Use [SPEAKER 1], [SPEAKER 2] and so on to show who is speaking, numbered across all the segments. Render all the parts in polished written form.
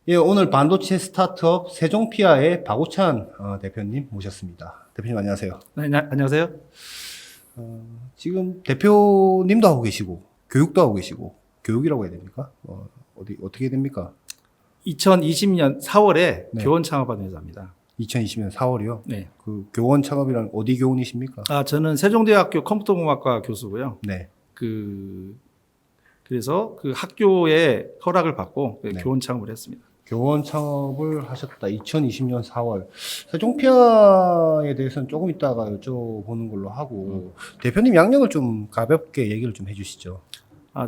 [SPEAKER 1] 예, 오늘 반도체 스타트업 세종피아의 박우찬 대표님 모셨습니다. 대표님 안녕하세요.
[SPEAKER 2] 네, 안녕하세요.
[SPEAKER 1] 지금 대표님도 하고 계시고 교육도 하고 계시고 교육이라고 해야 됩니까? 어떻게 됩니까?
[SPEAKER 2] 2020년 4월에
[SPEAKER 1] 네.
[SPEAKER 2] 교원 창업한 회사입니다.
[SPEAKER 1] 2020년 4월이요.
[SPEAKER 2] 네.
[SPEAKER 1] 그 교원 창업이란 어디 교원이십니까?
[SPEAKER 2] 저는 세종대학교 컴퓨터공학과 교수고요.
[SPEAKER 1] 네.
[SPEAKER 2] 그래서 그 학교의 허락을 받고
[SPEAKER 1] 네.
[SPEAKER 2] 교원 창업을 했습니다.
[SPEAKER 1] 교원 창업을 하셨다. 2020년 4월. 세종피아에 대해서는 조금 이따가 여쭤보는 걸로 하고 대표님 양력을 좀 가볍게 얘기를 좀 해주시죠.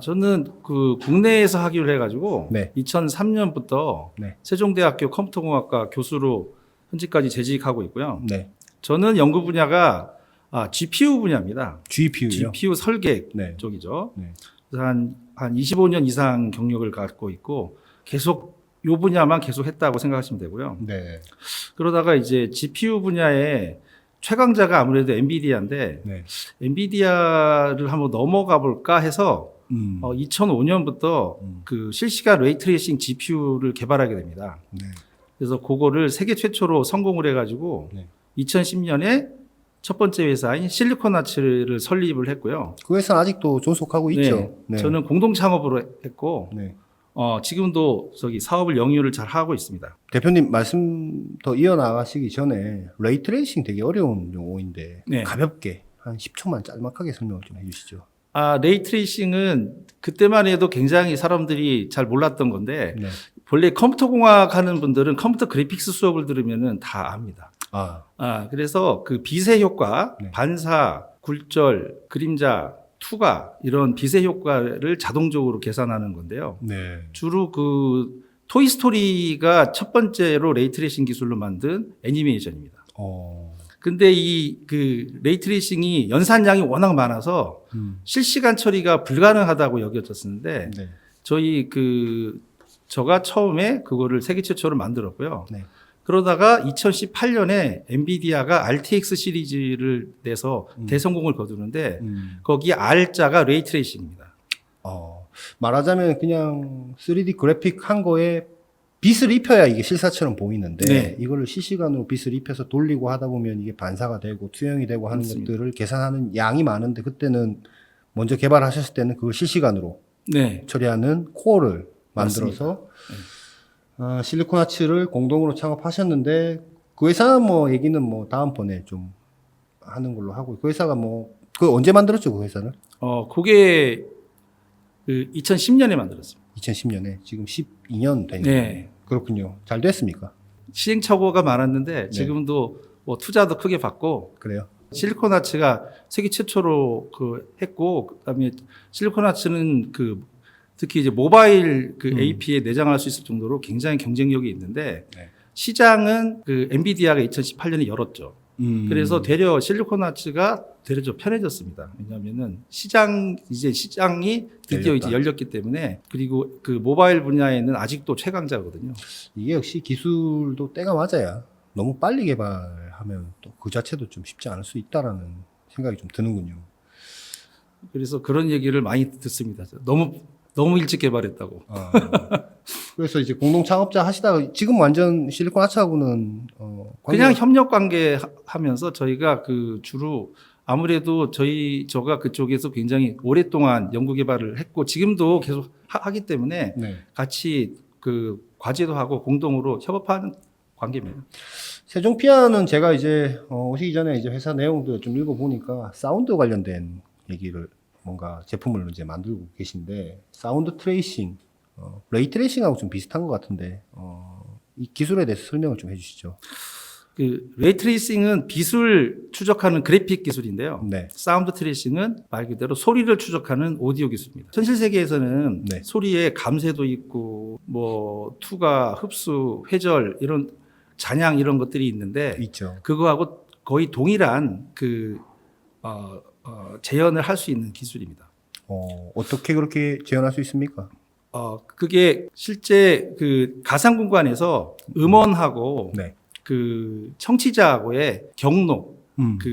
[SPEAKER 2] 저는 그 국내에서 학위를 해가지고
[SPEAKER 1] 네.
[SPEAKER 2] 2003년부터
[SPEAKER 1] 네.
[SPEAKER 2] 세종대학교 컴퓨터공학과 교수로 현재까지 재직하고 있고요.
[SPEAKER 1] 네.
[SPEAKER 2] 저는 연구 분야가 GPU 분야입니다.
[SPEAKER 1] GPU요.
[SPEAKER 2] GPU 설계
[SPEAKER 1] 네.
[SPEAKER 2] 쪽이죠.
[SPEAKER 1] 네.
[SPEAKER 2] 그래서 한 25년 이상 경력을 갖고 있고 계속 요 분야만 계속 했다고 생각하시면 되고요.
[SPEAKER 1] 네.
[SPEAKER 2] 그러다가 이제 GPU 분야의 최강자가 아무래도 엔비디아인데
[SPEAKER 1] 네.
[SPEAKER 2] 엔비디아를 한번 넘어가 볼까 해서 2005년부터 그 실시간 레이트레이싱 GPU를 개발하게 됩니다.
[SPEAKER 1] 네.
[SPEAKER 2] 그래서 그거를 세계 최초로 성공을 해가지고
[SPEAKER 1] 네.
[SPEAKER 2] 2010년에 첫 번째 회사인 실리콘아츠를 설립을 했고요.
[SPEAKER 1] 그 회사는 아직도 존속하고 있죠. 네.
[SPEAKER 2] 저는 공동 창업으로 했고
[SPEAKER 1] 네.
[SPEAKER 2] 지금도 사업을 영위를 잘 하고 있습니다.
[SPEAKER 1] 대표님 말씀 더 이어나가시기 전에 레이트레이싱 되게 어려운 용어인데
[SPEAKER 2] 네.
[SPEAKER 1] 가볍게 한 10초만 짤막하게 설명을 좀 해주시죠.
[SPEAKER 2] 레이트레이싱은 그때만 해도 굉장히 사람들이 잘 몰랐던 건데
[SPEAKER 1] 네.
[SPEAKER 2] 본래 컴퓨터 공학 하는 분들은 컴퓨터 그래픽스 수업을 들으면은 다 압니다. 그래서 그 비세 효과,
[SPEAKER 1] 네.
[SPEAKER 2] 반사, 굴절, 그림자, 투과 이런 비세 효과를 자동적으로 계산하는 건데요.
[SPEAKER 1] 네.
[SPEAKER 2] 주로 그 토이스토리가 첫 번째로 레이트레이싱 기술로 만든 애니메이션입니다. 근데 그 레이트레이싱이 연산량이 워낙 많아서 실시간 처리가 불가능하다고 여겨졌었는데
[SPEAKER 1] 네.
[SPEAKER 2] 저가 처음에 그거를 세계 최초로 만들었고요.
[SPEAKER 1] 네.
[SPEAKER 2] 그러다가 2018년에 엔비디아가 RTX 시리즈를 내서 대성공을 거두는데 거기 R자가 레이트레이싱입니다.
[SPEAKER 1] 말하자면 그냥 3D 그래픽 한 거에 빛을 입혀야 이게 실사처럼 보이는데
[SPEAKER 2] 네.
[SPEAKER 1] 이거를 실시간으로 빛을 입혀서 돌리고 하다 보면 이게 반사가 되고 투영이 되고 하는
[SPEAKER 2] 맞습니다.
[SPEAKER 1] 것들을 계산하는 양이 많은데 그때는 먼저 개발하셨을 때는 그걸 실시간으로
[SPEAKER 2] 네.
[SPEAKER 1] 처리하는 코어를 만들어서 실리콘아츠를 공동으로 창업하셨는데 그 회사 얘기는 다음번에 좀 하는 걸로 하고 그 회사가 그 언제 만들었죠 그 회사를?
[SPEAKER 2] 그게 2010년에 만들었습니다.
[SPEAKER 1] 2010년에 지금 12년 된
[SPEAKER 2] 네.
[SPEAKER 1] 거예요. 그렇군요. 잘 됐습니까?
[SPEAKER 2] 시행착오가 많았는데 지금도 투자도 크게 받고
[SPEAKER 1] 그래요?
[SPEAKER 2] 실리콘아츠가 세계 최초로 했고 그다음에 실리콘아츠는 특히 이제 모바일 AP에 내장할 수 있을 정도로 굉장히 경쟁력이 있는데
[SPEAKER 1] 네.
[SPEAKER 2] 시장은 엔비디아가 2018년에 열었죠. 그래서 되려 실리콘아츠가 좀 편해졌습니다. 왜냐하면은 시장이 드디어 이제 열렸기 때문에 그리고 그 모바일 분야에는 아직도 최강자거든요.
[SPEAKER 1] 이게 역시 기술도 때가 맞아야 너무 빨리 개발하면 또 그 자체도 좀 쉽지 않을 수 있다라는 생각이 좀 드는군요.
[SPEAKER 2] 그래서 그런 얘기를 많이 듣습니다. 너무 일찍 개발했다고.
[SPEAKER 1] 그래서 이제 공동 창업자 하시다가 지금 완전 실리콘아츠하고는
[SPEAKER 2] 그냥 협력 관계 하면서 저희가 주로 아무래도 저가 그쪽에서 굉장히 오랫동안 연구 개발을 했고 지금도 계속 하기 때문에
[SPEAKER 1] 네.
[SPEAKER 2] 같이 과제도 하고 공동으로 협업하는 관계입니다.
[SPEAKER 1] 세종피아는 제가 이제 오시기 전에 이제 회사 내용도 좀 읽어보니까 사운드 관련된 얘기를 뭔가 제품을 이제 만들고 계신데 사운드 트레이싱, 레이트레이싱하고 좀 비슷한 것 같은데 이 기술에 대해서 설명을 좀 해주시죠.
[SPEAKER 2] 레이트레이싱은 빛을 추적하는 그래픽 기술인데요.
[SPEAKER 1] 네.
[SPEAKER 2] 사운드 트레이싱은 말 그대로 소리를 추적하는 오디오 기술입니다. 현실 세계에서는
[SPEAKER 1] 네.
[SPEAKER 2] 소리에 감쇄도 있고 투과, 흡수, 회절 이런 잔향 이런 것들이 있는데
[SPEAKER 1] 있죠.
[SPEAKER 2] 그거하고 거의 동일한 재현을 할 수 있는 기술입니다.
[SPEAKER 1] 어떻게 그렇게 재현할 수 있습니까?
[SPEAKER 2] 그게 실제 가상 공간에서 음원하고
[SPEAKER 1] 네.
[SPEAKER 2] 청취자하고의 경로,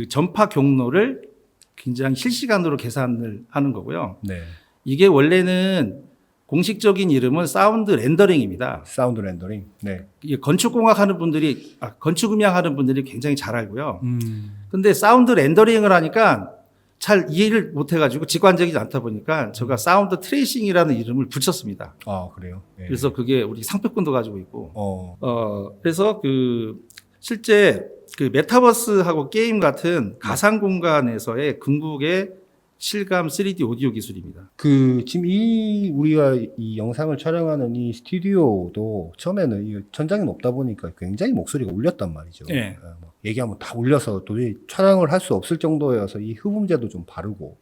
[SPEAKER 2] 전파 경로를 굉장히 실시간으로 계산을 하는 거고요.
[SPEAKER 1] 네.
[SPEAKER 2] 이게 원래는 공식적인 이름은 사운드 렌더링입니다.
[SPEAKER 1] 사운드 렌더링. 네.
[SPEAKER 2] 이게 건축공학 하는 분들이, 건축음향 하는 분들이 굉장히 잘 알고요. 근데 사운드 렌더링을 하니까 잘 이해를 못 해가지고 직관적이지 않다 보니까 제가 사운드 트레이싱이라는 이름을 붙였습니다.
[SPEAKER 1] 아, 그래요? 네.
[SPEAKER 2] 그래서 그게 우리 상표권도 가지고 있고,
[SPEAKER 1] 어.
[SPEAKER 2] 그래서 실제 메타버스하고 게임 같은 가상 공간에서의 궁극의 실감 3D 오디오 기술입니다.
[SPEAKER 1] 지금 우리가 이 영상을 촬영하는 이 스튜디오도 처음에는 이 천장이 높다 보니까 굉장히 목소리가 울렸단 말이죠.
[SPEAKER 2] 네.
[SPEAKER 1] 막 얘기하면 다 울려서 도저히 촬영을 할 수 없을 정도여서 이 흡음재도 좀 바르고,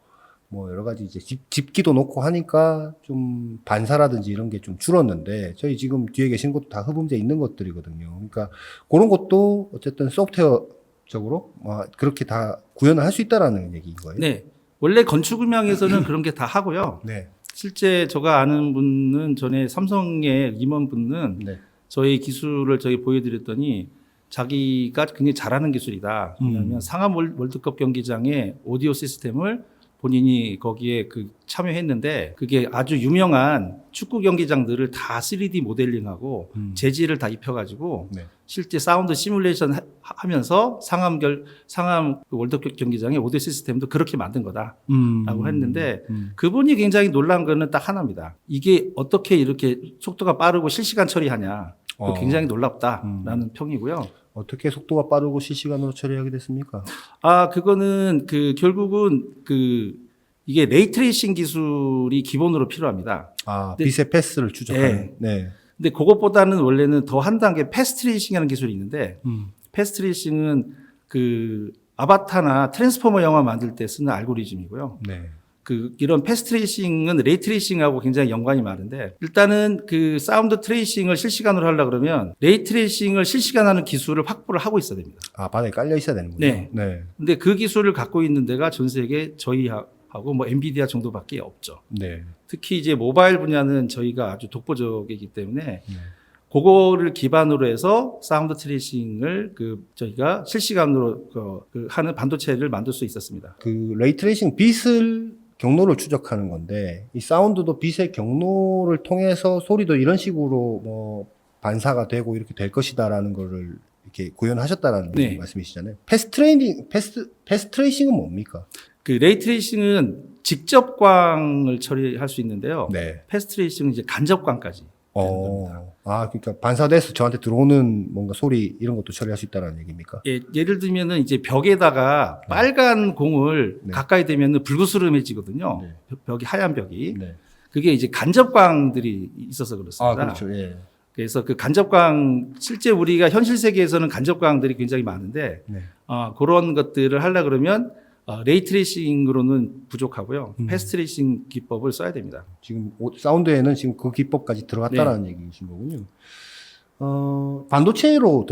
[SPEAKER 1] 뭐 여러 가지 이제 집기도 놓고 하니까 좀 반사라든지 이런 게 좀 줄었는데, 저희 지금 뒤에 계신 것도 다 흡음재 있는 것들이거든요. 그러니까 그런 것도 어쨌든 소프트웨어적으로 그렇게 다 구현을 할 수 있다라는 얘기인 거예요.
[SPEAKER 2] 네. 원래 건축음향에서는 그런 게 다 하고요.
[SPEAKER 1] 네.
[SPEAKER 2] 실제 제가 아는 분은 전에 삼성의 임원분은
[SPEAKER 1] 네.
[SPEAKER 2] 저희 기술을 저희 보여드렸더니 자기가 굉장히 잘하는 기술이다. 왜냐하면 상암 월드컵 경기장의 오디오 시스템을 본인이 거기에 참여했는데 그게 아주 유명한 축구 경기장들을 다 3D 모델링하고 재질을 다 입혀가지고
[SPEAKER 1] 네.
[SPEAKER 2] 실제 사운드 시뮬레이션 하면서 상암 월드컵 경기장의 오디오 시스템도 그렇게 만든 거다라고 했는데 그분이 굉장히 놀란 거는 딱 하나입니다. 이게 어떻게 이렇게 속도가 빠르고 실시간 처리하냐. 굉장히 놀랍다라는 평이고요.
[SPEAKER 1] 어떻게 속도가 빠르고 실시간으로 처리하게 됐습니까?
[SPEAKER 2] 그거는 결국은 이게 레이트레이싱 기술이 기본으로 필요합니다.
[SPEAKER 1] 빛의 패스를 추적하는. 네.
[SPEAKER 2] 근데 그것보다는 원래는 더 한 단계 패스트레이싱이라는 기술이 있는데 패스트레이싱은 아바타나 트랜스포머 영화 만들 때 쓰는 알고리즘이고요.
[SPEAKER 1] 네.
[SPEAKER 2] 이런 패스트레이싱은 레이트레이싱하고 굉장히 연관이 많은데 일단은 사운드 트레이싱을 실시간으로 하려고 그러면 레이트레이싱을 실시간하는 기술을 확보를 하고 있어야 됩니다.
[SPEAKER 1] 바닥에 깔려 있어야 되는군요.
[SPEAKER 2] 네.
[SPEAKER 1] 네.
[SPEAKER 2] 근데 그 기술을 갖고 있는 데가 전 세계 저희하고 뭐 엔비디아 정도밖에 없죠.
[SPEAKER 1] 네.
[SPEAKER 2] 특히 이제 모바일 분야는 저희가 아주 독보적이기 때문에 그거를 기반으로 해서 사운드 트레이싱을 저희가 실시간으로 하는 반도체를 만들 수 있었습니다.
[SPEAKER 1] 레이트레이싱 빛을 경로를 추적하는 건데 이 사운드도 빛의 경로를 통해서 소리도 이런 식으로 뭐 반사가 되고 이렇게 될 것이다라는 거를 이렇게 구현하셨다라는
[SPEAKER 2] 네.
[SPEAKER 1] 말씀이시잖아요. 패스트레이싱은 뭡니까?
[SPEAKER 2] 레이트레이싱은 직접광을 처리할 수 있는데요.
[SPEAKER 1] 네.
[SPEAKER 2] 패스트레이싱은 이제 간접광까지.
[SPEAKER 1] 그러니까 반사돼서 저한테 들어오는 뭔가 소리 이런 것도 처리할 수 있다는 얘기입니까?
[SPEAKER 2] 예를 들면은 이제 벽에다가 빨간 공을
[SPEAKER 1] 네.
[SPEAKER 2] 가까이 대면은 불그스름해지거든요.
[SPEAKER 1] 네.
[SPEAKER 2] 벽이 하얀 벽이.
[SPEAKER 1] 네.
[SPEAKER 2] 그게 이제 간접광들이 있어서 그렇습니다.
[SPEAKER 1] 그렇죠. 예.
[SPEAKER 2] 그래서 간접광 실제 우리가 현실 세계에서는 간접광들이 굉장히 많은데
[SPEAKER 1] 네.
[SPEAKER 2] 그런 것들을 하려 그러면 레이트레이싱으로는 부족하고요. 패스트레이싱 기법을 써야 됩니다.
[SPEAKER 1] 지금 사운드에는 지금 그 기법까지 들어갔다라는 얘기이신 거군요. 반도체로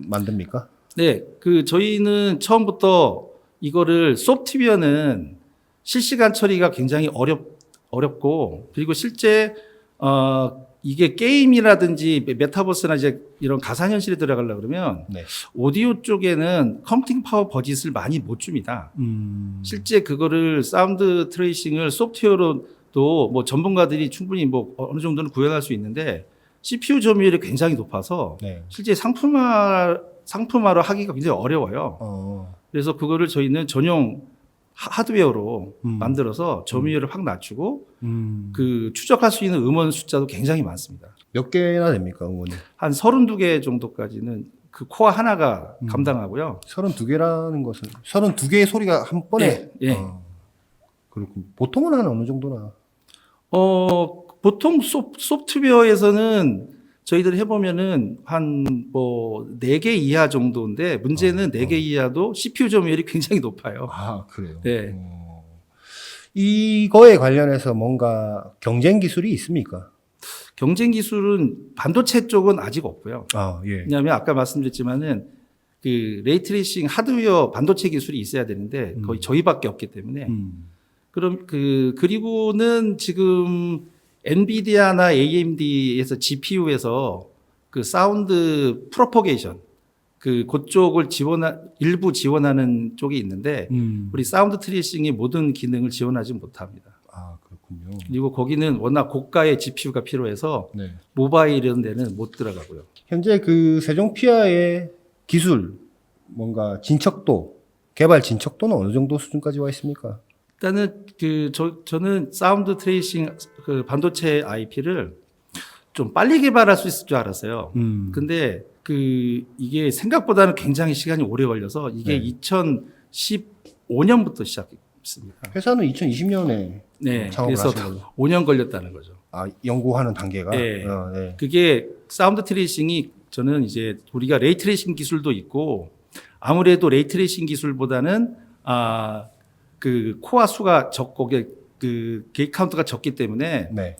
[SPEAKER 1] 만듭니까?
[SPEAKER 2] 네, 저희는 처음부터 이거를 소프트웨어는 실시간 처리가 굉장히 어렵고 그리고 실제 이게 게임이라든지 메타버스나 이제 이런 가상현실에 들어가려고 그러면
[SPEAKER 1] 네.
[SPEAKER 2] 오디오 쪽에는 컴퓨팅 파워 버짓을 많이 못 줍니다. 실제 그거를 사운드 트레이싱을 소프트웨어로도 뭐 전문가들이 충분히 뭐 어느 정도는 구현할 수 있는데 CPU 점유율이 굉장히 높아서
[SPEAKER 1] 네.
[SPEAKER 2] 실제 상품화로 하기가 굉장히 어려워요. 그래서 그거를 저희는 전용 하드웨어로 만들어서 점유율을 확 낮추고 추적할 수 있는 음원 숫자도 굉장히 많습니다.
[SPEAKER 1] 몇 개나 됩니까, 음원이?
[SPEAKER 2] 한 32개 정도까지는 코어 하나가 감당하고요.
[SPEAKER 1] 32개라는 것은 32개의 소리가 한 번에
[SPEAKER 2] 예.
[SPEAKER 1] 그렇군. 보통은 한 어느 정도나?
[SPEAKER 2] 보통 소프트웨어에서는 저희들이 해보면은 한 4개 이하 정도인데 문제는 4개 이하도 CPU 점유율이 굉장히 높아요.
[SPEAKER 1] 그래요?
[SPEAKER 2] 네.
[SPEAKER 1] 이거에 관련해서 뭔가 경쟁 기술이 있습니까?
[SPEAKER 2] 경쟁 기술은 반도체 쪽은 아직 없고요.
[SPEAKER 1] 예.
[SPEAKER 2] 왜냐하면 아까 말씀드렸지만은 레이트레이싱 하드웨어 반도체 기술이 있어야 되는데 거의 저희밖에 없기 때문에 그럼 그리고는 지금 엔비디아나 AMD에서 GPU에서 사운드 프로포게이션 그쪽을 일부 지원하는 쪽이 있는데 우리 사운드 트레이싱의 모든 기능을 지원하지 못합니다.
[SPEAKER 1] 그렇군요. 그렇군요.
[SPEAKER 2] 그리고 거기는 워낙 고가의 GPU가 필요해서
[SPEAKER 1] 네.
[SPEAKER 2] 모바일 이런 데는 못 들어가고요.
[SPEAKER 1] 현재 그 세종피아의 기술, 뭔가 진척도, 개발 진척도는 어느 정도 수준까지 와 있습니까?
[SPEAKER 2] 일단은 저는 사운드 트레이싱 그 반도체 IP를 좀 빨리 개발할 수 있을 줄 알았어요. 근데 이게 생각보다는 굉장히 시간이 오래 걸려서 이게
[SPEAKER 1] 네.
[SPEAKER 2] 2015년부터 시작했습니다.
[SPEAKER 1] 회사는 2020년에
[SPEAKER 2] 네.
[SPEAKER 1] 창업을
[SPEAKER 2] 그래서
[SPEAKER 1] 하신 걸로.
[SPEAKER 2] 5년 걸렸다는 거죠.
[SPEAKER 1] 아, 연구하는 단계가?
[SPEAKER 2] 네.
[SPEAKER 1] 네.
[SPEAKER 2] 그게 사운드 트레이싱이 저는 이제 우리가 레이 트레이싱 기술도 있고 아무래도 레이 트레이싱 기술보다는 그 코어 수가 적고 그 게이트 카운트가 적기 때문에
[SPEAKER 1] 네.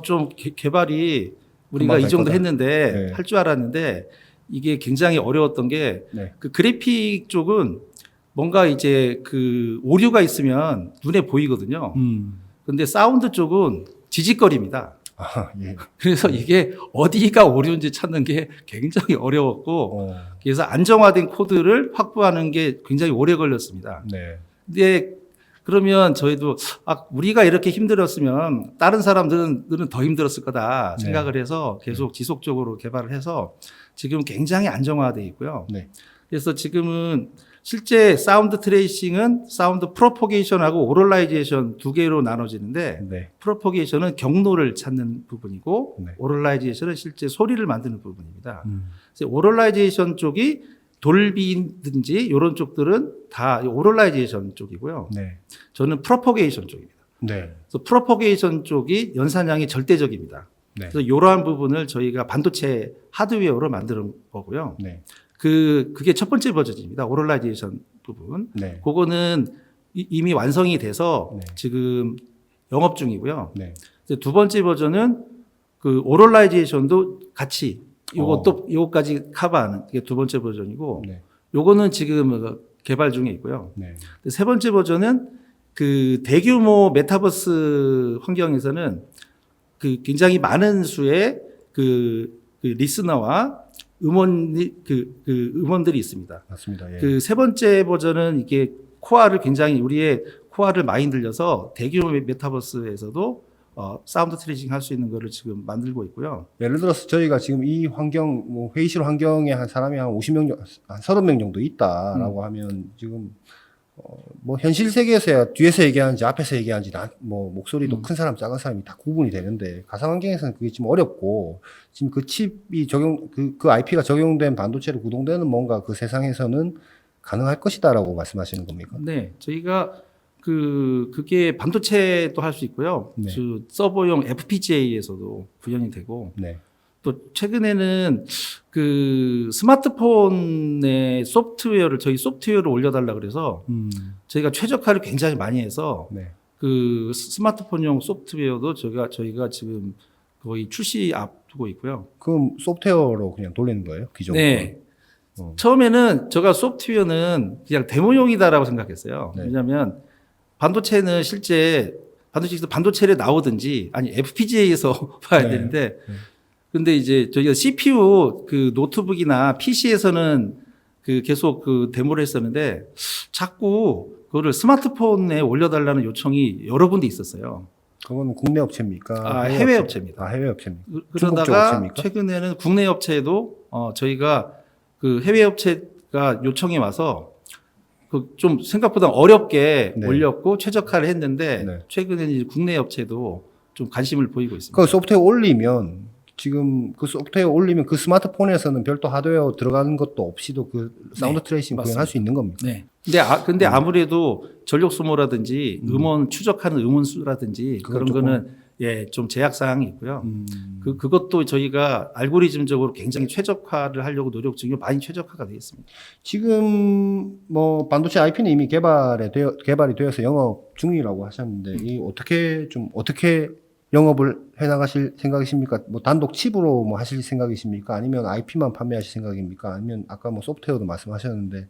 [SPEAKER 2] 좀 개발이 우리가
[SPEAKER 1] 금방
[SPEAKER 2] 이
[SPEAKER 1] 될
[SPEAKER 2] 정도
[SPEAKER 1] 거다.
[SPEAKER 2] 했는데
[SPEAKER 1] 네.
[SPEAKER 2] 할 줄 알았는데 이게 굉장히 어려웠던 게
[SPEAKER 1] 네.
[SPEAKER 2] 그 그래픽 쪽은 뭔가 이제 그 오류가 있으면 눈에 보이거든요. 근데 사운드 쪽은 지직거립니다.
[SPEAKER 1] 아, 예.
[SPEAKER 2] 그래서 이게 어디가 오류인지 찾는 게 굉장히 어려웠고 그래서 안정화된 코드를 확보하는 게 굉장히 오래 걸렸습니다.
[SPEAKER 1] 네.
[SPEAKER 2] 근데 그러면 저희도 우리가 이렇게 힘들었으면 다른 사람들은 더 힘들었을 거다 생각을 해서 계속 지속적으로 개발을 해서 지금 굉장히 안정화되어 있고요.
[SPEAKER 1] 네.
[SPEAKER 2] 그래서 지금은 실제 사운드 트레이싱은 사운드 프로포게이션하고 오럴라이제이션 두 개로 나눠지는데
[SPEAKER 1] 네.
[SPEAKER 2] 프로포게이션은 경로를 찾는 부분이고
[SPEAKER 1] 네.
[SPEAKER 2] 오럴라이제이션은 실제 소리를 만드는 부분입니다. 그래서 오럴라이제이션 쪽이 돌비든지 이런 쪽들은 다 오럴라이제이션 쪽이고요.
[SPEAKER 1] 네.
[SPEAKER 2] 저는 프로포게이션 쪽입니다.
[SPEAKER 1] 네.
[SPEAKER 2] 그래서 프로포게이션 쪽이 연산량이 절대적입니다.
[SPEAKER 1] 네.
[SPEAKER 2] 그래서 이러한 부분을 저희가 반도체 하드웨어로 만드는 거고요.
[SPEAKER 1] 네.
[SPEAKER 2] 그게 첫 번째 버전입니다. 오럴라이제이션 부분.
[SPEAKER 1] 네.
[SPEAKER 2] 그거는 이미 완성이 돼서
[SPEAKER 1] 네.
[SPEAKER 2] 지금 영업 중이고요.
[SPEAKER 1] 네.
[SPEAKER 2] 이제 두 번째 버전은 그 오럴라이제이션도 같이 요거까지 커버하는 게 두 번째 버전이고
[SPEAKER 1] 네.
[SPEAKER 2] 요거는 지금 개발 중에 있고요.
[SPEAKER 1] 네.
[SPEAKER 2] 세 번째 버전은 그 대규모 메타버스 환경에서는 그 굉장히 많은 수의 그 리스너와 음원들이 있습니다.
[SPEAKER 1] 맞습니다. 예.
[SPEAKER 2] 그 세 번째 버전은 이게 우리의 코어를 많이 들려서 대규모 메타버스에서도 사운드 트레이싱 할 수 있는 거를 지금 만들고 있고요.
[SPEAKER 1] 예를 들어서 저희가 지금 이 환경, 뭐 회의실 환경에 한 사람이 한 50명, 한 30명 정도 있다라고 하면 지금 뭐 현실 세계에서야 뒤에서 얘기하는지 앞에서 얘기하는지 뭐 목소리도 큰 사람, 작은 사람이 다 구분이 되는데 가상 환경에서는 그게 좀 어렵고 지금 그 칩이 그 IP가 적용된 반도체로 구동되는 뭔가 그 세상에서는 가능할 것이다라고 말씀하시는 겁니까?
[SPEAKER 2] 네, 저희가 그게 반도체도 할 수 있고요.
[SPEAKER 1] 네.
[SPEAKER 2] 서버용 FPGA에서도 구현이 되고
[SPEAKER 1] 네.
[SPEAKER 2] 또 최근에는 그 스마트폰의 저희 소프트웨어를 올려달라 그래서 저희가 최적화를 굉장히 많이 해서
[SPEAKER 1] 네.
[SPEAKER 2] 그 스마트폰용 소프트웨어도 저희가 지금 거의 출시 앞두고 있고요.
[SPEAKER 1] 그럼 소프트웨어로 그냥 돌리는 거예요? 기존
[SPEAKER 2] 네. 처음에는 제가 소프트웨어는 그냥 데모용이다라고 생각했어요.
[SPEAKER 1] 네.
[SPEAKER 2] 왜냐하면 반도체는 실제 반도체를 나오든지 아니 FPGA에서 봐야
[SPEAKER 1] 네.
[SPEAKER 2] 되는데
[SPEAKER 1] 네.
[SPEAKER 2] 근데 이제 저희가 CPU 그 노트북이나 PC에서는 계속 데모를 했었는데 자꾸 그거를 스마트폰에 올려달라는 요청이 여러 군데 있었어요.
[SPEAKER 1] 그건 국내 업체입니까?
[SPEAKER 2] 해외 업체입니다.
[SPEAKER 1] 해외 업체입니까? 중국 쪽
[SPEAKER 2] 그러다가
[SPEAKER 1] 업체입니까?
[SPEAKER 2] 최근에는 국내 업체도 저희가 그 해외 업체가 요청이 와서 좀 생각보다 어렵게
[SPEAKER 1] 네.
[SPEAKER 2] 올렸고 최적화를 했는데
[SPEAKER 1] 네.
[SPEAKER 2] 최근에는 이제 국내 업체도 좀 관심을 보이고 있습니다.
[SPEAKER 1] 그 소프트웨어 올리면 지금 그 소프트웨어 올리면 그 스마트폰에서는 별도 하드웨어 들어가는 것도 없이도 그 사운드 트레이싱
[SPEAKER 2] 맞습니다.
[SPEAKER 1] 구현할 수 있는 겁니까?
[SPEAKER 2] 네. 근데 아무래도 전력 소모라든지 음원 추적하는 음원 수라든지
[SPEAKER 1] 그건
[SPEAKER 2] 그런
[SPEAKER 1] 조금-
[SPEAKER 2] 거는 좀 제약 사항이 있고요. 그것도 저희가 알고리즘적으로 굉장히 최적화를 하려고 노력 중이고 많이 최적화가 되어 있습니다.
[SPEAKER 1] 지금 뭐 반도체 IP는 이미 개발이 되어서 영업 중이라고 하셨는데 이 어떻게 영업을 해 나가실 생각이십니까? 뭐 단독 칩으로 뭐 하실 생각이십니까? 아니면 IP만 판매하실 생각입니까? 아니면 아까 뭐 소프트웨어도 말씀하셨는데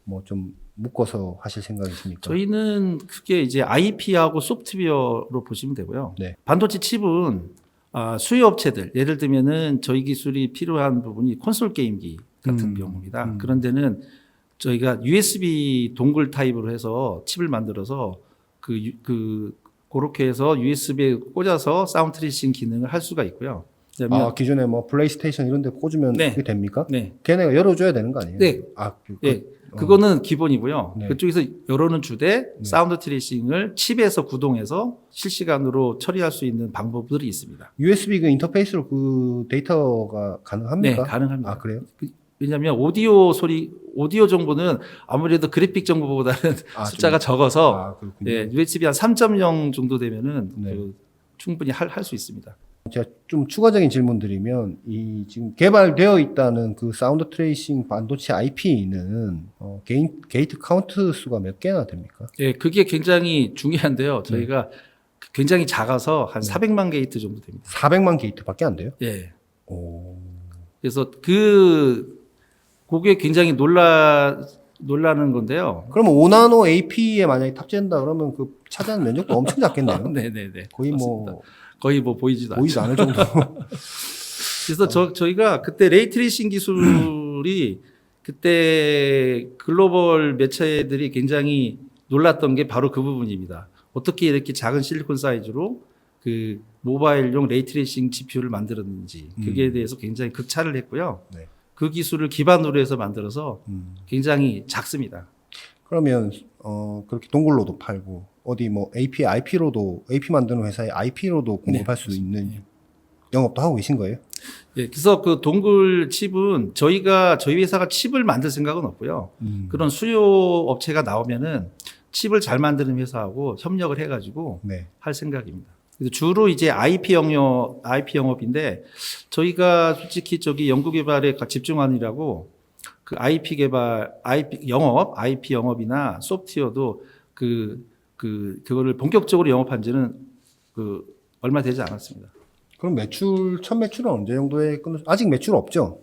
[SPEAKER 1] 뭐 좀 묶어서 하실 생각이십니까?
[SPEAKER 2] 저희는 그게 이제 IP하고 소프트웨어로 보시면 되고요.
[SPEAKER 1] 네.
[SPEAKER 2] 반도체 칩은 수요 업체들, 예를 들면은 저희 기술이 필요한 부분이 콘솔 게임기 같은 경우입니다. 그런 데는 저희가 USB 동글 타입으로 해서 칩을 만들어서 그 그렇게 해서 USB에 꽂아서 사운드 트레이싱 기능을 할 수가 있고요. 그다음에
[SPEAKER 1] 기존에 뭐 플레이스테이션 이런 데 꽂으면
[SPEAKER 2] 네.
[SPEAKER 1] 그게 됩니까?
[SPEAKER 2] 네.
[SPEAKER 1] 걔네가 열어줘야 되는 거 아니에요?
[SPEAKER 2] 네. 예. 그거는 기본이고요.
[SPEAKER 1] 네.
[SPEAKER 2] 그쪽에서 열어는 주되 사운드 트레이싱을 칩에서 구동해서 실시간으로 처리할 수 있는 방법들이 있습니다.
[SPEAKER 1] USB 그 인터페이스로 그 데이터가 가능합니까?
[SPEAKER 2] 네, 가능합니다.
[SPEAKER 1] 아, 그래요?
[SPEAKER 2] 왜냐하면 오디오 정보는 아무래도 그래픽 정보보다는 숫자가
[SPEAKER 1] 좀,
[SPEAKER 2] 적어서
[SPEAKER 1] 그렇군요.
[SPEAKER 2] 예, USB 한 3.0 정도 되면은
[SPEAKER 1] 네.
[SPEAKER 2] 충분히 할 수 있습니다.
[SPEAKER 1] 제가 좀 추가적인 질문 드리면 이 지금 개발되어 있다는 그 사운드 트레이싱 반도체 IP는 게이트 카운트 수가 몇 개나 됩니까?
[SPEAKER 2] 예, 그게 굉장히 중요한데요. 저희가 굉장히 작아서 한 400만 게이트 정도 됩니다.
[SPEAKER 1] 400만 게이트밖에 안 돼요?
[SPEAKER 2] 예.
[SPEAKER 1] 오.
[SPEAKER 2] 그래서 그게 굉장히 놀라는 건데요.
[SPEAKER 1] 그러면 5나노 AP에 만약에 탑재된다 그러면 그 차지하는 면적도 엄청 작겠네요.
[SPEAKER 2] 네네네.
[SPEAKER 1] 거의
[SPEAKER 2] 맞습니다.
[SPEAKER 1] 뭐
[SPEAKER 2] 거의 뭐 보이지도
[SPEAKER 1] 보이지
[SPEAKER 2] 않죠.
[SPEAKER 1] 않을 정도.
[SPEAKER 2] 그래서 저희가 그때 레이트레이싱 기술이 그때 글로벌 매체들이 굉장히 놀랐던 게 바로 그 부분입니다. 어떻게 이렇게 작은 실리콘 사이즈로 그 모바일용 레이트레이싱 GPU를 만들었는지 그게 대해서 굉장히 극찬을 했고요.
[SPEAKER 1] 네.
[SPEAKER 2] 그 기술을 기반으로 해서 만들어서 굉장히 작습니다.
[SPEAKER 1] 그러면 그렇게 동굴로도 팔고 어디 뭐 IP로도 AP 만드는 회사에 IP로도 공급할 수 있는 영업도 하고 계신 거예요?
[SPEAKER 2] 예, 그래서 그 동굴 칩은 저희 회사가 칩을 만들 생각은 없고요. 그런 수요 업체가 나오면은 칩을 잘 만드는 회사하고 협력을 해가지고
[SPEAKER 1] 네.
[SPEAKER 2] 할 생각입니다. 그래서 주로 이제 IP 영업인데 저희가 솔직히 연구 개발에 집중하느라고 그 IP 영업이나 소프트웨어도 그거를 본격적으로 영업한 지는 얼마 되지 않았습니다.
[SPEAKER 1] 그럼 첫 매출은 언제 정도에 아직 매출 없죠?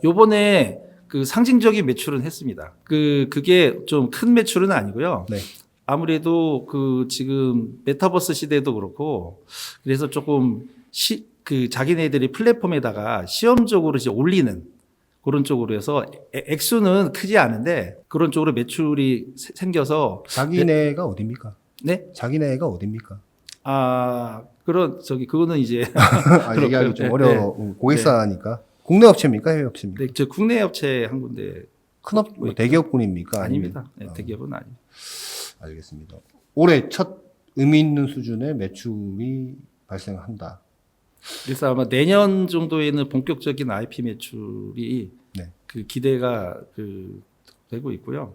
[SPEAKER 2] 요번에 그 상징적인 매출은 했습니다. 그게 좀 큰 매출은 아니고요.
[SPEAKER 1] 네.
[SPEAKER 2] 아무래도 지금 메타버스 시대도 그렇고 그래서 조금 자기네들이 플랫폼에다가 시험적으로 이제 올리는 그런 쪽으로 해서 액수는 크지 않은데 그런 쪽으로 매출이 생겨서
[SPEAKER 1] 자기네가 어딥니까?
[SPEAKER 2] 네?
[SPEAKER 1] 자기네가 어딥니까?
[SPEAKER 2] 그거는 이제
[SPEAKER 1] 얘기하기 좀
[SPEAKER 2] 네,
[SPEAKER 1] 어려워. 고객사니까. 국내 업체입니까? 해외 업체입니까?
[SPEAKER 2] 네, 저 국내 업체 한 군데
[SPEAKER 1] 뭐 대기업군입니까?
[SPEAKER 2] 아닙니다. 네, 대기업은 아닙니다.
[SPEAKER 1] 알겠습니다. 올해 첫 의미 있는 수준의 매출이 발생한다.
[SPEAKER 2] 그래서 아마 내년 정도에는 본격적인 IP 매출이
[SPEAKER 1] 네.
[SPEAKER 2] 기대가 되고 있고요.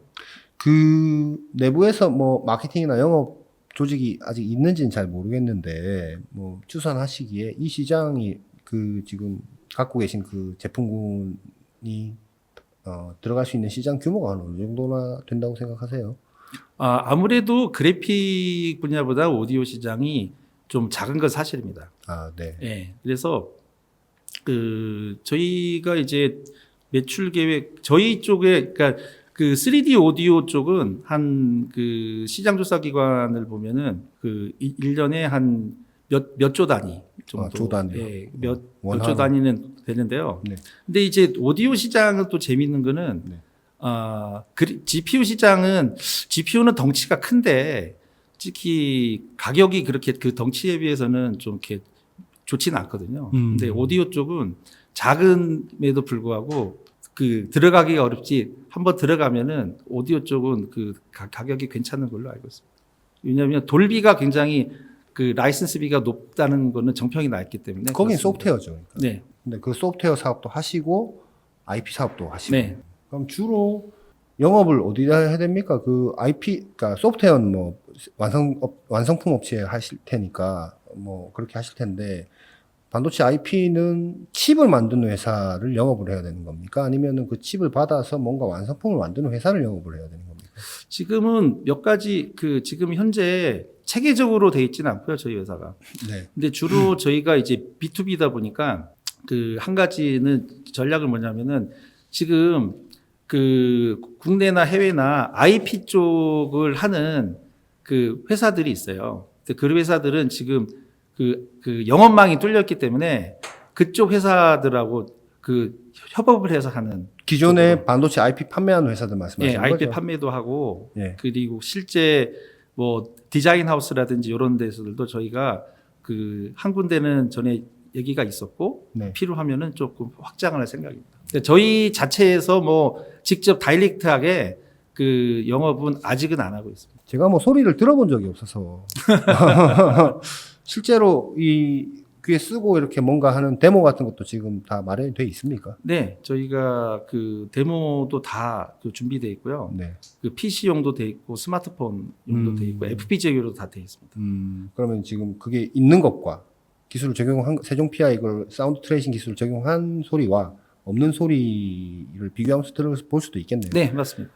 [SPEAKER 1] 그 내부에서 뭐 마케팅이나 영업 조직이 아직 있는지는 잘 모르겠는데 뭐 추산하시기에 이 시장이 지금 갖고 계신 그 제품군이 들어갈 수 있는 시장 규모가 어느 정도나 된다고 생각하세요?
[SPEAKER 2] 아무래도 그래픽 분야보다 오디오 시장이 좀 작은 건 사실입니다.
[SPEAKER 1] 네.
[SPEAKER 2] 네. 그래서 저희가 이제 매출 계획 저희 쪽에 그러니까 3D 오디오 쪽은 한 시장 조사 기관을 보면은 1년에 한 몇 조 단위 정도.
[SPEAKER 1] 조 단위.
[SPEAKER 2] 예, 몇 조 단위는 되는데요.
[SPEAKER 1] 네.
[SPEAKER 2] 근데 이제 오디오 시장은 또 재밌는 거는
[SPEAKER 1] 네.
[SPEAKER 2] GPU 시장은 GPU는 덩치가 큰데 특히 가격이 그렇게 그 덩치에 비해서는 좀 이렇게 좋지는 않거든요. 근데 오디오 쪽은 작음에도 불구하고 들어가기가 어렵지 한번 들어가면은 오디오 쪽은 가격이 괜찮은 걸로 알고 있습니다. 왜냐하면 돌비가 굉장히 라이선스비가 높다는 거는 정평이 나 있기 때문에.
[SPEAKER 1] 거긴
[SPEAKER 2] 그렇습니다.
[SPEAKER 1] 소프트웨어죠. 그러니까.
[SPEAKER 2] 네.
[SPEAKER 1] 근데 그 소프트웨어 사업도 하시고 IP 사업도 하시고.
[SPEAKER 2] 네.
[SPEAKER 1] 그럼 주로 영업을 어디다 해야 됩니까? 그러니까 소프트웨어는 뭐 완성품 업체에 하실 테니까 뭐 그렇게 하실 텐데 반도체 IP는 칩을 만드는 회사를 영업을 해야 되는 겁니까? 아니면은 그 칩을 받아서 뭔가 완성품을 만드는 회사를 영업을 해야 되는 겁니까?
[SPEAKER 2] 지금은 몇 가지 지금 현재 체계적으로 돼 있지는 않고요, 저희 회사가.
[SPEAKER 1] 네.
[SPEAKER 2] 근데 주로 저희가 이제 B2B다 보니까 한 가지는 전략을 뭐냐면은 지금 국내나 해외나 IP 쪽을 하는 회사들이 있어요. 그 회사들은 지금 영업망이 뚫렸기 때문에 그쪽 회사들하고 협업을 해서 하는.
[SPEAKER 1] 기존에 반도체 IP 판매하는 회사들 말씀하시는
[SPEAKER 2] IP
[SPEAKER 1] 거죠?
[SPEAKER 2] 판매도 하고
[SPEAKER 1] 예.
[SPEAKER 2] 그리고 실제 뭐 디자인 하우스라든지 이런 데서들도 저희가 그 한 군데는 전에 얘기가 있었고
[SPEAKER 1] 네.
[SPEAKER 2] 필요하면은 조금 확장을 할 생각입니다. 근데 저희 자체에서 뭐 직접 다이렉트하게 그 영업은 아직은 안 하고 있습니다.
[SPEAKER 1] 제가 뭐 소리를 들어본 적이 없어서 실제로 이 귀에 쓰고 이렇게 뭔가 하는 데모 같은 것도 지금 다 마련이 돼 있습니까?
[SPEAKER 2] 네, 저희가 그 데모도 다 그 준비되어 있고요.
[SPEAKER 1] 네.
[SPEAKER 2] 그 PC용도 돼 있고 스마트폰용도 돼 있고 FPGA용도 다 돼 있습니다.
[SPEAKER 1] 그러면 지금 그게 있는 것과 기술을 적용한 세종 PI 이걸 사운드 트레이싱 기술을 적용한 소리와 없는 소리를 비교하면서 들어볼 수도 있겠네요.
[SPEAKER 2] 네, 맞습니다.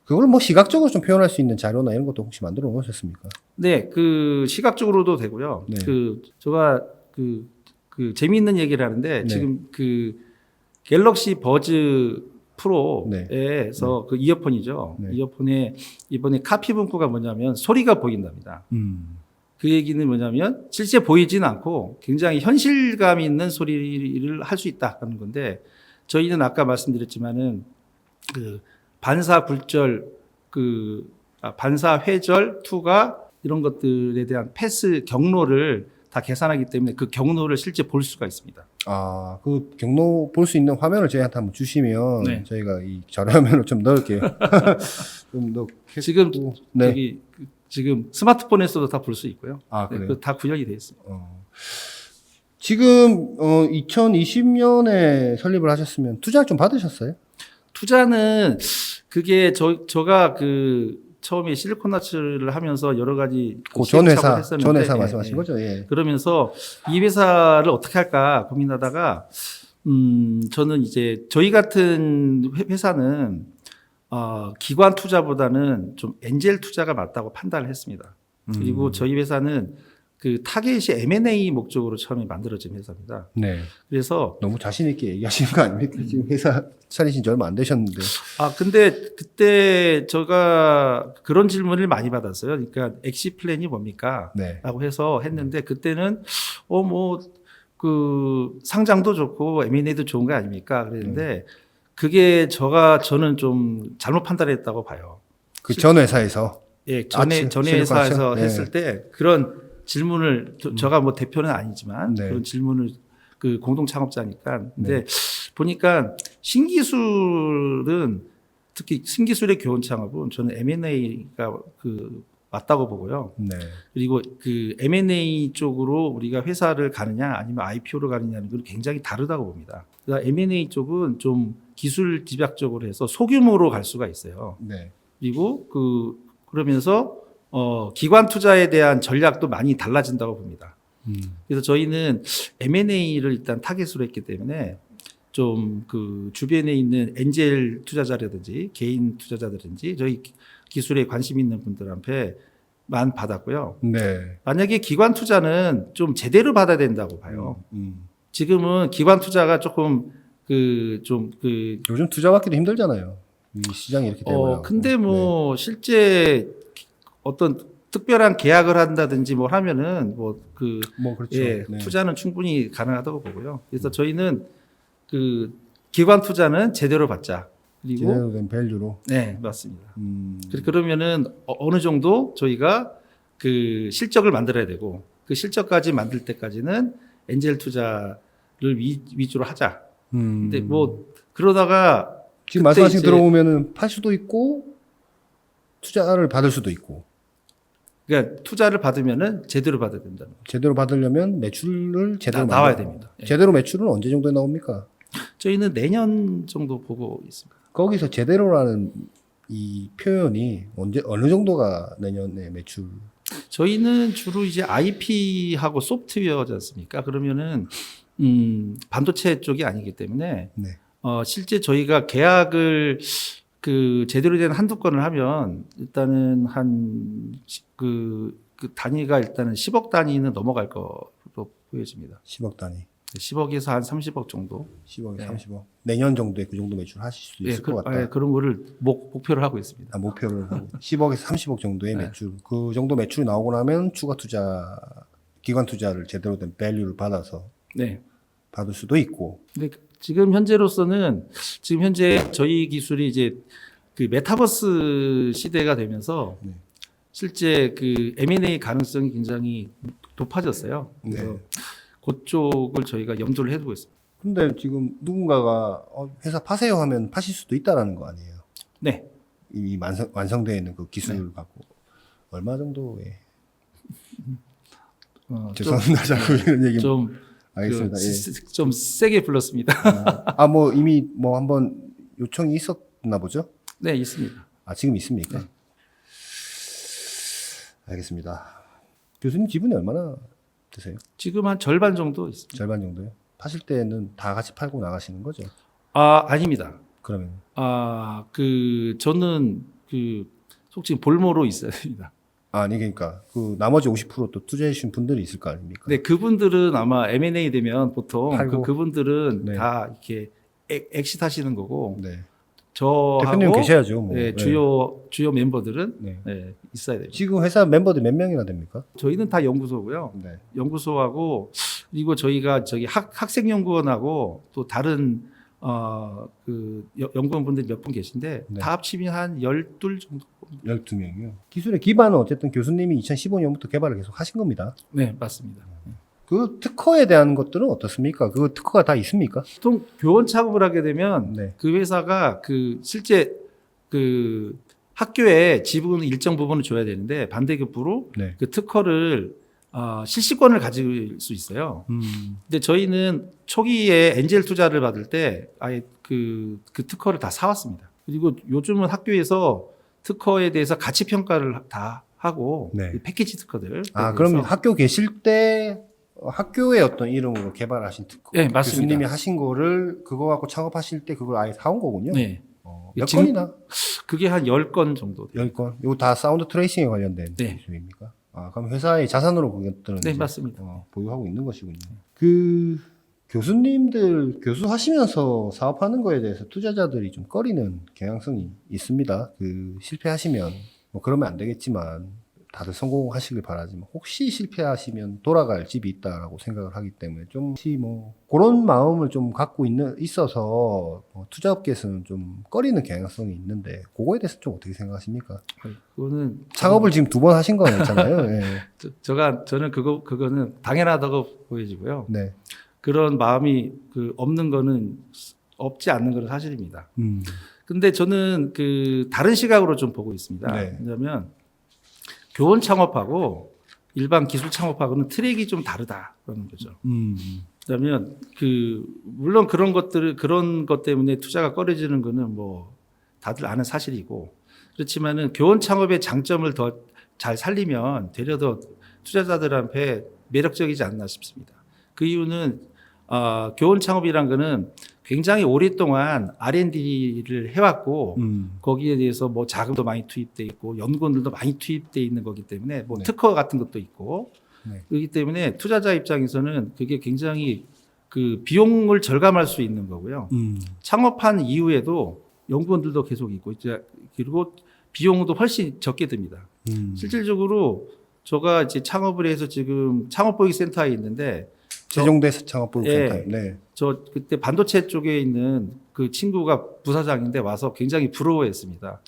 [SPEAKER 1] 그걸 뭐 시각적으로 좀 표현할 수 있는 자료나 이런 것도 혹시 만들어 놓으셨습니까?
[SPEAKER 2] 네, 그 시각적으로도 되고요.
[SPEAKER 1] 네.
[SPEAKER 2] 그 제가 그 재미있는 얘기를 하는데
[SPEAKER 1] 네.
[SPEAKER 2] 지금 그 갤럭시 버즈 프로에서 그 이어폰이죠.
[SPEAKER 1] 네.
[SPEAKER 2] 이어폰에 이번에 카피 문구가 뭐냐면 소리가 보인답니다. 그 얘기는 뭐냐면 실제 보이지는 않고 굉장히 현실감 있는 소리를 할 수 있다는 건데 저희는 아까 말씀드렸지만은 그 반사 굴절 반사 회절 투가 이런 것들에 대한 패스 경로를 다 계산하기 때문에 그 경로를 실제 볼 수가 있습니다.
[SPEAKER 1] 아, 그 경로 볼 수 있는 화면을 저희한테 한번 주시면
[SPEAKER 2] 네.
[SPEAKER 1] 저희가 이 자료화면을 좀 넣을게요. 좀 넣게.
[SPEAKER 2] 지금
[SPEAKER 1] 네.
[SPEAKER 2] 여기 지금 스마트폰에서도 다 볼 수 있고요.
[SPEAKER 1] 아,
[SPEAKER 2] 네,
[SPEAKER 1] 그래요?
[SPEAKER 2] 그거 다 구현이 되어 있습니다.
[SPEAKER 1] 지금 2020년에 설립을 하셨으면 투자 좀 받으셨어요?
[SPEAKER 2] 투자는 그게 저가 그 처음에 실리콘나츠를 하면서 여러 가지
[SPEAKER 1] 전 회사
[SPEAKER 2] 했었는데,
[SPEAKER 1] 전 회사
[SPEAKER 2] 예,
[SPEAKER 1] 말씀하신
[SPEAKER 2] 예.
[SPEAKER 1] 거죠? 예.
[SPEAKER 2] 그러면서 이 회사를 어떻게 할까 고민하다가 저는 이제 저희 같은 회사는 기관 투자보다는 좀 엔젤 투자가 맞다고 판단을 했습니다. 그리고 저희 회사는 그 타겟이 M&A 목적으로 처음에 만들어진 회사입니다.
[SPEAKER 1] 네.
[SPEAKER 2] 그래서
[SPEAKER 1] 너무 자신 있게 얘기하시는 거 아닙니까? 지금 회사 차리신 지 얼마 안 되셨는데.
[SPEAKER 2] 근데 그때 제가 그런 질문을 많이 받았어요. 그러니까 엑시 플랜이 뭡니까?
[SPEAKER 1] 네.
[SPEAKER 2] 라고 해서 했는데 그때는 그 상장도 좋고 M&A도 좋은 거 아닙니까? 그랬는데 그게 저는 좀 잘못 판단했다고 봐요.
[SPEAKER 1] 그 전 회사에서.
[SPEAKER 2] 예, 전에
[SPEAKER 1] 실리콘
[SPEAKER 2] 회사에서
[SPEAKER 1] 아츠?
[SPEAKER 2] 했을 때 그런 질문을 제가 뭐 대표는 아니지만
[SPEAKER 1] 네.
[SPEAKER 2] 그런 질문을 그 공동 창업자니까 근데 보니까 신기술은 특히 신기술의 교원 창업은 저는 M&A가 그 맞다고 보고요.
[SPEAKER 1] 네.
[SPEAKER 2] 그리고 그 M&A 쪽으로 우리가 회사를 가느냐 아니면 IPO로 가느냐는 건 굉장히 다르다고 봅니다. 그러니까 M&A 쪽은 좀 기술 집약적으로 해서 소규모로 갈 수가 있어요.
[SPEAKER 1] 네.
[SPEAKER 2] 그리고 그러면서 기관 투자에 대한 전략도 많이 달라진다고 봅니다. 그래서 저희는 M&A를 일단 타겟으로 했기 때문에 좀 그 주변에 있는 엔젤 투자자라든지 개인 투자자들든지 저희 기술에 관심 있는 분들한테만 받았고요.
[SPEAKER 1] 네.
[SPEAKER 2] 만약에 기관 투자는 좀 제대로 받아야 된다고 봐요. 지금은 기관 투자가 조금
[SPEAKER 1] 요즘 투자 받기도 힘들잖아요. 이 시장이 이렇게 되고요.
[SPEAKER 2] 근데 뭐 실제 어떤 특별한 계약을 한다든지 뭘 하면은
[SPEAKER 1] 그렇죠.
[SPEAKER 2] 예,
[SPEAKER 1] 네.
[SPEAKER 2] 투자는 충분히 가능하다고 보고요. 그래서 저희는 그 기관 투자는 제대로 받자. 그리고
[SPEAKER 1] 제대로 된 밸류로.
[SPEAKER 2] 네, 맞습니다. 그러면은 어느 정도 저희가 그 실적을 만들어야 되고 그 실적까지 만들 때까지는 엔젤 투자를 위주로 하자. 근데 뭐 그러다가
[SPEAKER 1] 지금 말씀하신 게 들어오면은 팔 수도 있고 투자를 받을 수도 있고.
[SPEAKER 2] 그러니까 투자를 받으면은 제대로 받아야 된다는 거죠.
[SPEAKER 1] 제대로 받으려면 매출을 제대로
[SPEAKER 2] 나와야
[SPEAKER 1] 만들어야
[SPEAKER 2] 됩니다. 예.
[SPEAKER 1] 제대로 매출은 언제 정도에 나옵니까?
[SPEAKER 2] 저희는 내년 정도 보고 있습니다.
[SPEAKER 1] 거기서 제대로라는 이 표현이 어느 정도가 내년에 매출?
[SPEAKER 2] 저희는 주로 이제 IP하고 소프트웨어지 않습니까? 그러면은 반도체 쪽이 아니기 때문에
[SPEAKER 1] 네.
[SPEAKER 2] 실제 저희가 계약을 그 제대로 된 한두 건을 하면 일단은 그 단위가 일단은 10억 단위는 넘어갈 거로 보여집니다.
[SPEAKER 1] 10억 단위.
[SPEAKER 2] 10억에서 한 30억 정도.
[SPEAKER 1] 10억에
[SPEAKER 2] 네.
[SPEAKER 1] 30억. 내년 정도에 그 정도 매출 하실 수 있을 것 같다.
[SPEAKER 2] 그런 거를 목표를 하고 있습니다.
[SPEAKER 1] 목표를 하고 10억에서 30억 정도의
[SPEAKER 2] 네.
[SPEAKER 1] 매출. 그 정도 매출이 나오고 나면 추가 투자, 기관 투자를 제대로 된 밸류를 받아서
[SPEAKER 2] 네.
[SPEAKER 1] 받을 수도 있고.
[SPEAKER 2] 근데 지금 현재로서는 지금 현재 저희 기술이 이제 그 메타버스 시대가 되면서
[SPEAKER 1] 네.
[SPEAKER 2] 실제 그 M&A 가능성이 굉장히 높아졌어요. 그래서
[SPEAKER 1] 네.
[SPEAKER 2] 그쪽을 저희가 염두를 해두고 있습니다.
[SPEAKER 1] 근데 지금 누군가가 회사 파세요 하면 파실 수도 있다라는 거 아니에요?
[SPEAKER 2] 네.
[SPEAKER 1] 이미 완성되어 있는 그 기술을 갖고 얼마 정도의 죄송합니다. 자꾸 이런 얘기.
[SPEAKER 2] 좀
[SPEAKER 1] 알겠습니다.
[SPEAKER 2] 좀 세게 불렀습니다.
[SPEAKER 1] 뭐 이미 뭐 한번 요청이 있었나 보죠?
[SPEAKER 2] 네, 있습니다.
[SPEAKER 1] 지금 있습니까?
[SPEAKER 2] 네.
[SPEAKER 1] 알겠습니다. 교수님 지분이 얼마나 되세요?
[SPEAKER 2] 지금 한 절반 정도 있습니다.
[SPEAKER 1] 절반 정도요? 파실 때는 다 같이 팔고 나가시는 거죠?
[SPEAKER 2] 아닙니다.
[SPEAKER 1] 그러면
[SPEAKER 2] 저는 솔직히 볼모로 있어야 됩니다.
[SPEAKER 1] 아니 그러니까 그 나머지 50%또 투자해 주신 분들이 있을 거 아닙니까?
[SPEAKER 2] 네, 그분들은 아마 M&A 되면 보통
[SPEAKER 1] 팔고.
[SPEAKER 2] 그분들은
[SPEAKER 1] 네.
[SPEAKER 2] 다 이렇게 엑시트 하시는 거고
[SPEAKER 1] 네.
[SPEAKER 2] 저하고
[SPEAKER 1] 대표님 계셔야죠. 뭐.
[SPEAKER 2] 네,
[SPEAKER 1] 네.
[SPEAKER 2] 주요 멤버들은
[SPEAKER 1] 네.
[SPEAKER 2] 네, 있어야 됩니다.
[SPEAKER 1] 지금 회사 멤버들 몇 명이나 됩니까?
[SPEAKER 2] 저희는 다 연구소고요.
[SPEAKER 1] 네.
[SPEAKER 2] 연구소하고 그리고 저희가 저기 학생연구원하고 또 다른 연구원분들이 몇 분 계신데
[SPEAKER 1] 네.
[SPEAKER 2] 다 합치면 한 12 정도.
[SPEAKER 1] 12명이요. 기술의 기반은 어쨌든 교수님이 2015년부터 개발을 계속 하신 겁니다.
[SPEAKER 2] 네, 맞습니다.
[SPEAKER 1] 그 특허에 대한 것들은 어떻습니까? 그 특허가 다 있습니까?
[SPEAKER 2] 보통 교원 작업을 하게 되면
[SPEAKER 1] 네.
[SPEAKER 2] 그 회사가 실제 학교에 지분 일정 부분을 줘야 되는데 반대급부로
[SPEAKER 1] 네.
[SPEAKER 2] 그 특허를 실시권을 가질 수 있어요. 근데 저희는 초기에 엔젤 투자를 받을 때 아예 그 특허를 다 사왔습니다. 그리고 요즘은 학교에서 특허에 대해서 가치 평가를 다 하고
[SPEAKER 1] 네.
[SPEAKER 2] 이 패키지 특허들.
[SPEAKER 1] 그러면 학교 계실 때 학교의 어떤 이름으로 개발하신 특허,
[SPEAKER 2] 네, 맞습니다.
[SPEAKER 1] 교수님이 하신 거를 그거 갖고 창업하실 때 그걸 아예 사온 거군요.
[SPEAKER 2] 네.
[SPEAKER 1] 몇
[SPEAKER 2] 지금-
[SPEAKER 1] 건이나?
[SPEAKER 2] 그게 한 10건 정도 돼요.
[SPEAKER 1] 10건. 이거 다 사운드 트레이싱에 관련된
[SPEAKER 2] 네.
[SPEAKER 1] 기술입니까? 그럼 회사의 자산으로 그것들은
[SPEAKER 2] 네,
[SPEAKER 1] 이제,
[SPEAKER 2] 맞습니다.
[SPEAKER 1] 보유하고 있는 것이군요. 그 교수님들 교수하시면서 사업하는 거에 대해서 투자자들이 좀 꺼리는 경향성이 있습니다. 실패하시면 뭐 그러면 안 되겠지만 다들 성공하시길 바라지만 혹시 실패하시면 돌아갈 집이 있다라고 생각을 하기 때문에 좀 혹시 뭐 그런 마음을 좀 갖고 있어서 투자업계에서는 좀 꺼리는 경향성이 있는데 그거에 대해서 좀 어떻게 생각하십니까?
[SPEAKER 2] 그거는
[SPEAKER 1] 창업을 지금 2번 하신 거잖아요. 예.
[SPEAKER 2] 저는 그거는 당연하다고 보여지고요.
[SPEAKER 1] 네.
[SPEAKER 2] 그런 마음이 없는 거는 없지 않는 건 사실입니다. 근데 저는 다른 시각으로 좀 보고 있습니다.
[SPEAKER 1] 네.
[SPEAKER 2] 왜냐하면 교원 창업하고 일반 기술 창업하고는 트랙이 좀 다르다는 거죠. 그러면 물론 그런 것 때문에 투자가 꺼려지는 거는 뭐 다들 아는 사실이고 그렇지만은 교원 창업의 장점을 더 잘 살리면 되려 더 투자자들한테 매력적이지 않나 싶습니다. 그 이유는 교원 창업이란 거는 굉장히 오랫동안 R&D를 해왔고 거기에 대해서 뭐 자금도 많이 투입돼 있고 연구원들도 많이 투입돼 있는 거기 때문에 뭐
[SPEAKER 1] 네.
[SPEAKER 2] 특허 같은 것도 있고
[SPEAKER 1] 네.
[SPEAKER 2] 그렇기 때문에 투자자 입장에서는 그게 굉장히 비용을 절감할 수 있는 거고요. 창업한 이후에도 연구원들도 계속 있고 이제 그리고 비용도 훨씬 적게 듭니다. 실질적으로 제가 이제 창업을 해서 지금 창업보익센터에 있는데
[SPEAKER 1] 세종대 창업보육센터.
[SPEAKER 2] 예.
[SPEAKER 1] 네.
[SPEAKER 2] 저 그때 반도체 쪽에 있는 그 친구가 부사장인데 와서 굉장히 부러워했습니다.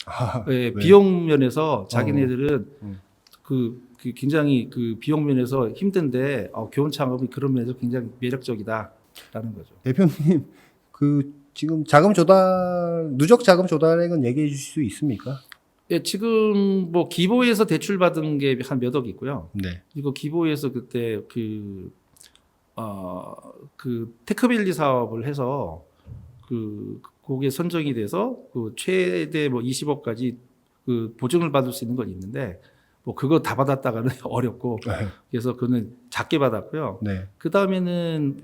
[SPEAKER 2] 예,
[SPEAKER 1] 왜?
[SPEAKER 2] 비용 면에서 자기네들은 굉장히 비용 면에서 힘든데 교원 창업이 그런 면에서 굉장히 매력적이다라는 거죠.
[SPEAKER 1] 대표님, 지금 누적 자금 조달액은 얘기해 주실 수 있습니까?
[SPEAKER 2] 예, 지금 뭐 기보에서 대출 받은 게 한 몇 억 있고요.
[SPEAKER 1] 네.
[SPEAKER 2] 그리고 기보에서 그때 테크밸리 사업을 해서 거기에 선정이 돼서 최대 뭐 20억까지 보증을 받을 수 있는 건 있는데 뭐 그거 다 받았다가는 어렵고 그래서 그거는 작게 받았고요.
[SPEAKER 1] 네.
[SPEAKER 2] 그 다음에는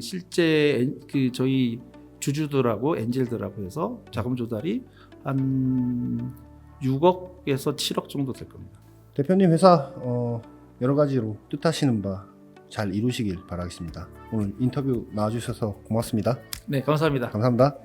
[SPEAKER 2] 실제 저희 주주들하고 엔젤들하고 해서 자금 조달이 한 6억에서 7억 정도 될 겁니다.
[SPEAKER 1] 대표님 회사 여러 가지로 뜻하시는 바 잘 이루시길 바라겠습니다. 오늘 인터뷰 나와주셔서 고맙습니다.
[SPEAKER 2] 네, 감사합니다.
[SPEAKER 1] 감사합니다.